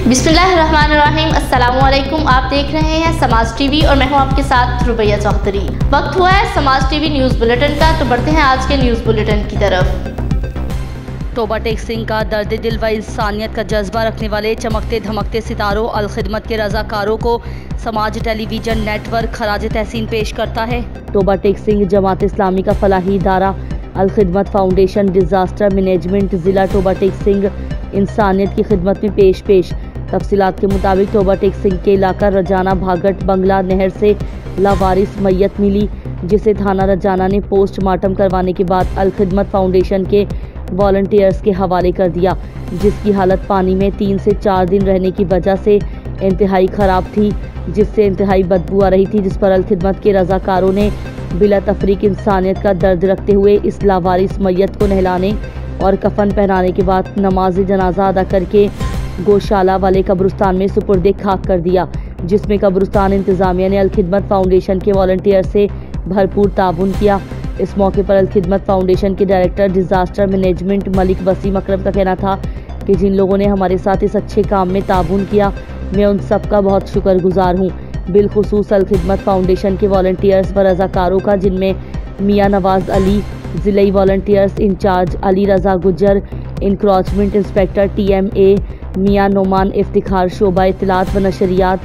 बिस्मिल्लाहिर्रहमानिर्रहीम। अस्सलामुअलैकुम। आप देख रहे हैं समाज टीवी और मैं हूं आपके साथ रुबैया चौधरी। वक्त हुआ है समाज टीवी न्यूज़ बुलेटिन का, तो बढ़ते हैं आज के न्यूज़ बुलेटिन की तरफ। तोबा टेक सिंह का दर्द दिल व इंसानियत का जज्बा रखने वाले चमकते धमकते सितारों अल खिदमत के रज़ाकारों को समाज टेलीविज़न नेटवर्क खराज तहसीन पेश करता है। तोबा टेक सिंह जमात इस्लामी का फलाही इदारा अल खिदमत फाउंडेशन डिज़ास्टर मैनेजमेंट ज़िला तोबा टेक सिंह इंसानियत की खिदमत में पेश। तफसीलात के मुताबिक तोबा टेक सिंह के इलाका रजाना भागट बंगला नहर से लावारिस मैयत मिली, जिसे थाना रजाना ने पोस्टमार्टम करवाने के बाद अल खिदमत फाउंडेशन के वॉलंटियर्स के हवाले कर दिया, जिसकी हालत पानी में 3 से 4 दिन रहने की वजह से इंतहाई ख़राब थी, जिससे इंतहाई बदबू आ रही थी, जिस पर अल खिदमत के रज़ाकारों ने बिला तफरीक इंसानियत का दर्द रखते हुए इस लावारिस मैयत को नहलाने और कफन पहनाने के बाद नमाज जनाजा अदा करके गौशाला वाले कब्रिस्तान में सुपुर्द खाक कर दिया, जिसमें कब्रिस्तान इंतज़ामिया ने अल खिदमत फाउंडेशन के वॉलंटियर से भरपूर ताउन किया। इस मौके पर अल खिदमत फाउंडेशन के director disaster management Malik Waseem Akram का कहना था कि जिन लोगों ने हमारे साथ इस अच्छे काम में ताउन किया, मैं उन सब का बहुत शुक्रगुजार हूँ। बिलखुसूस अल खिदमत फाउंडेशन के वॉलंटियर्स व रज़ाकारों का, जिनमें मियाँ नवाज़ अली ज़िले वॉलंटियर्स इंचार्ज, अली रज़ा गुजर इंक्रोचमेंट इंस्पेक्टर TMA, मियाँ नोमान इफ्तिखार शोबा इत्तलात व नशरियात,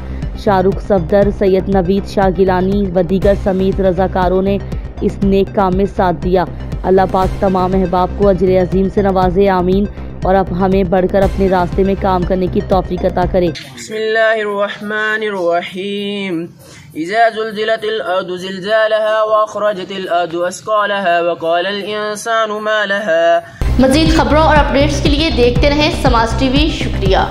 शाहरुख सफदर, सैयद नवीद शाह गिलानी व दीगर समेत रज़ाकारों ने इस नेक काम में साथ दिया। अल्लाह पाक तमाम अहबाब को अजर अजीम से नवाजे, आमीन, और अब हमें बढ़कर अपने रास्ते में काम करने की तौफीक अता करे। बिस्मिल्लाहिर्रहमानिर्रहीम। इज़ा ज़ुल्ज़िलतिल अर्दु ज़िलज़ालहा व अख़रजतिल अर्दु अस्क़ालहा व क़ालल इंसानु मा लहा। मज़ीद खबरों और अपडेट्स के लिए देखते रहें समाज टीवी। शुक्रिया।